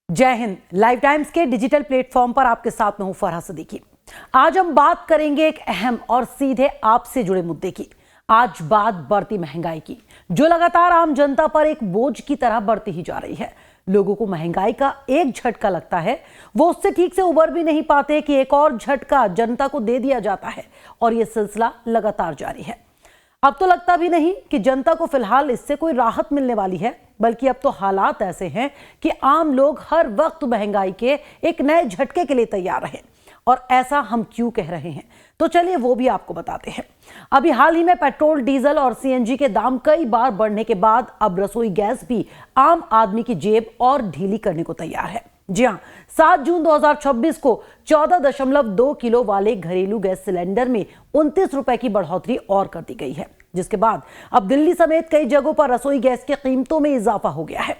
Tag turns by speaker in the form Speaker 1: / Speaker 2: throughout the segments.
Speaker 1: जय Hind. Live times के digital platform पर आपके साथ में हूं फरहा सिद्दीकी। आज हम बात करेंगे एक अहम और सीधे आपसे जुड़े मुद्दे की। आज बात बढ़ती महंगाई की, जो लगातार आम जनता पर एक बोझ की तरह बढ़ती ही जा रही है। लोगों को महंगाई का एक झटका लगता है, वो उससे ठीक से उबर भी नहीं पाते कि एक और झटका जनता को दे दिया जाता है और यह सिलसिला लगातार जारी है। अब तो लगता भी नहीं कि जनता को फिलहाल इससे कोई राहत मिलने वाली है, बल्कि अब तो हालात ऐसे हैं कि आम लोग हर वक्त महंगाई के एक नए झटके के लिए तैयार रहे। और ऐसा हम क्यों कह रहे हैं, तो चलिए वो भी आपको बताते हैं। अभी हाल ही में पेट्रोल, डीजल और सीएनजी के दाम कई बार बढ़ने के बाद अब रसोई गैस भी आम आदमी की जेब और ढीली करने को तैयार है। जी हां, 7 जून 2026 को 14.2 किलो वाले घरेलू गैस सिलेंडर में 29 रुपए की बढ़ोतरी और कर दी गई है, जिसके बाद अब दिल्ली समेत कई जगहों पर रसोई गैस की कीमतों में इजाफा हो गया है,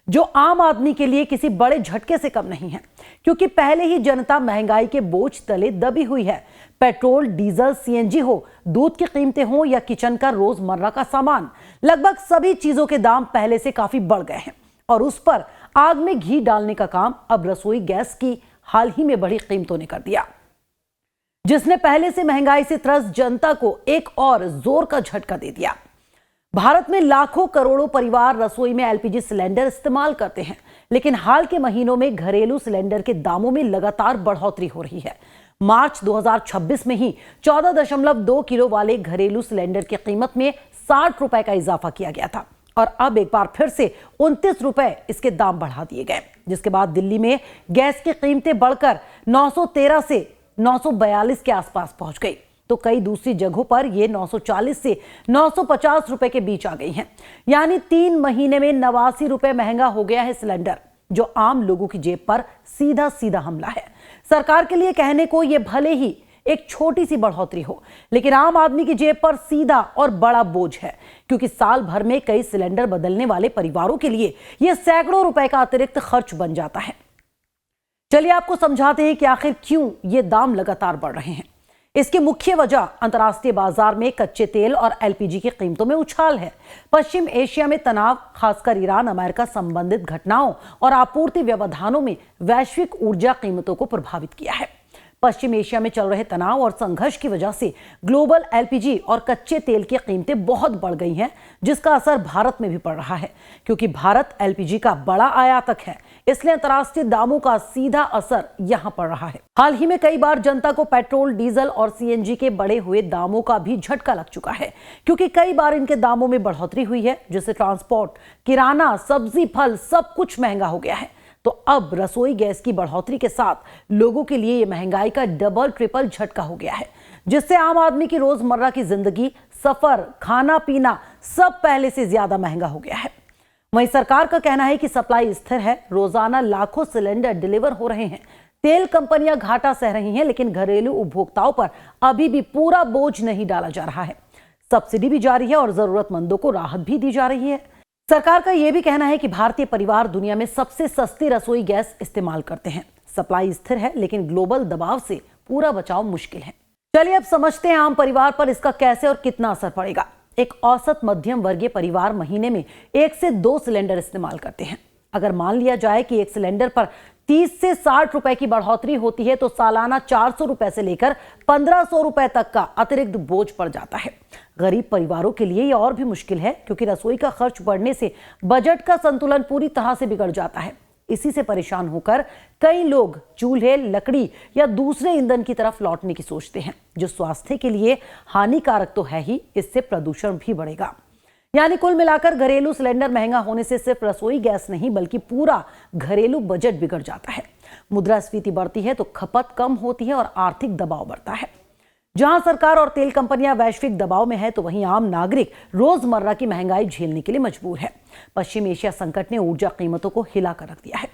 Speaker 1: जो आम आदमी के लिए किसी बड़े झटके से कम नहीं है, क्योंकि पहले ही जनता महंगाई के बोझ तले दबी हुई है। पेट्रोल, डीजल, सीएनजी हो, दूध की कीमतें हो या किचन का रोजमर्रा का सामान, लगभग सभी चीजों के दाम पहले से काफी बढ़ गए हैं। और उस पर आग में घी डालने का काम अब रसोई गैस की हाल ही में बढ़ी कीमतों ने कर दिया, जिसने पहले से महंगाई से त्रस्त जनता को एक और जोर का झटका दे दिया। भारत में लाखों करोड़ों परिवार रसोई में एलपीजी सिलेंडर इस्तेमाल करते हैं, लेकिन हाल के महीनों में घरेलू सिलेंडर के दामों में लगातार बढ़ोतरी हो रही है। मार्च 2026 में ही 14.2 किलो वाले घरेलू सिलेंडर की कीमत में 60 रुपए का इजाफा किया गया था और अब एक बार फिर से 29 रुपए इसके दाम बढ़ा दिए गए, जिसके बाद दिल्ली में गैस की कीमतें बढ़कर 913 से 942 के आसपास पहुंच गई, तो कई दूसरी जगहों पर यह 940 से 950 रुपए के बीच आ गई हैं। यानी 3 महीने में 89 रुपए महंगा हो गया है सिलेंडर, जो आम लोगों की जेब पर सीधा सीधा हमला है। सरकार के लिए कहने को यह भले ही एक छोटी सी बढ़ोतरी हो, लेकिन आम आदमी की जेब पर सीधा और बड़ा बोझ है, क्योंकि साल भर में कई सिलेंडर बदलने वाले परिवारों के लिए यह सैकड़ों रुपए का अतिरिक्त खर्च बन जाता है। चलिए आपको समझाते हैं कि आखिर क्यों ये दाम लगातार बढ़ रहे हैं। इसकी मुख्य वजह अंतर्राष्ट्रीय बाजार में कच्चे तेल और एलपीजी की कीमतों में उछाल है। पश्चिम एशिया में तनाव, खासकर ईरान अमेरिका संबंधित घटनाओं और आपूर्ति व्यवधानों में वैश्विक ऊर्जा कीमतों को प्रभावित किया है। पश्चिम एशिया में चल रहे तनाव और संघर्ष की वजह से ग्लोबल एलपीजी और कच्चे तेल की कीमतें बहुत बढ़ गई हैं, जिसका असर भारत में भी पड़ रहा है। क्योंकि भारत एलपीजी का बड़ा आयातक है, इसलिए अंतर्राष्ट्रीय दामों का सीधा असर यहां पड़ रहा है। हाल ही में कई बार जनता को पेट्रोल, डीजल और सीएनजी के बढ़े हुए दामों का भी झटका लग चुका है, क्योंकि कई बार इनके दामों में बढ़ोतरी हुई है, जिससे ट्रांसपोर्ट, किराना, सब्जी, फल सब कुछ महंगा हो गया है। तो अब रसोई गैस की बढ़ोतरी के साथ लोगों के लिए ये महंगाई का डबल ट्रिपल झटका हो गया है, जिससे आम आदमी की रोजमर्रा की जिंदगी, सफर, खाना पीना सब पहले से ज्यादा महंगा हो गया है। वहीं सरकार का कहना है कि सप्लाई स्थिर है, रोजाना लाखों सिलेंडर डिलीवर हो रहे हैं, तेल कंपनियां घाटा सह रही हैं, लेकिन घरेलू उपभोक्ताओं पर अभी भी पूरा बोझ नहीं डाला जा रहा है। सब्सिडी भी जारी है और जरूरतमंदों को राहत भी दी जा रही है। सरकार का यह भी कहना है कि भारतीय परिवार दुनिया में सबसे सस्ती रसोई गैस इस्तेमाल करते हैं। सप्लाई स्थिर है, लेकिन ग्लोबल दबाव से पूरा बचाव मुश्किल है। चलिए अब समझते हैं आम परिवार पर इसका कैसे और कितना असर पड़ेगा। एक औसत मध्यम वर्गीय परिवार महीने में 1 से 2 सिलेंडर इस्तेमाल करते हैं। अगर मान लिया जाए कि एक सिलेंडर पर 30 से 60 रुपए की बढ़ोतरी होती है, तो सालाना 400 रुपए से लेकर 1500 रुपए तक का अतिरिक्त बोझ पड़ जाता है। गरीब परिवारों के लिए यह और भी मुश्किल है, क्योंकि रसोई का खर्च बढ़ने से बजट का संतुलन पूरी तरह से बिगड़ जाता है। इसी से परेशान होकर कई लोग चूल्हे, लकड़ी या दूसरे ईंधन की तरफ लौटने की सोचते हैं, जो स्वास्थ्य के लिए हानिकारक तो है ही, इससे प्रदूषण भी बढ़ेगा। यानी कुल मिलाकर घरेलू सिलेंडर महंगा होने से सिर्फ रसोई गैस नहीं, बल्कि पूरा घरेलू बजट बिगड़ जाता है। मुद्रास्फीति बढ़ती है तो खपत कम होती है और आर्थिक दबाव बढ़ता है। जहां सरकार और तेल कंपनियां वैश्विक दबाव में है, तो वहीं आम नागरिक रोजमर्रा की महंगाई झेलने के लिए मजबूर है। पश्चिम एशिया संकट ने ऊर्जा कीमतों को हिला कर रख दिया है।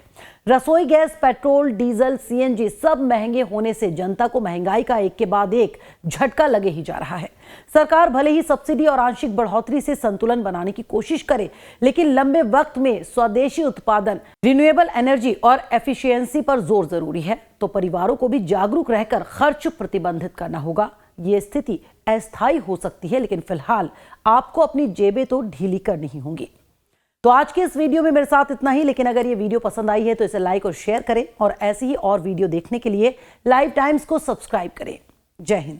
Speaker 1: रसोई गैस, पेट्रोल, डीजल, सीएनजी सब महंगे होने से जनता को महंगाई का एक के बाद एक झटका लगे ही जा रहा है। सरकार भले ही सब्सिडी और आंशिक बढ़ोतरी से संतुलन बनाने की कोशिश करे, लेकिन लंबे वक्त में स्वदेशी उत्पादन, रिन्यूएबल एनर्जी और एफिशिएंसी पर जोर जरूरी है। तो परिवारों को भी जागरूक रहकर खर्च प्रतिबंधित करना होगा। ये स्थिति अस्थायी हो सकती है, लेकिन फिलहाल आपको अपनी जेबें तो ढीली करनी ही होंगी। तो आज के इस वीडियो में मेरे साथ इतना ही, लेकिन अगर ये वीडियो पसंद आई है तो इसे लाइक और शेयर करें और ऐसी ही और वीडियो देखने के लिए लाइव टाइम्स को सब्सक्राइब करें। जय हिंद।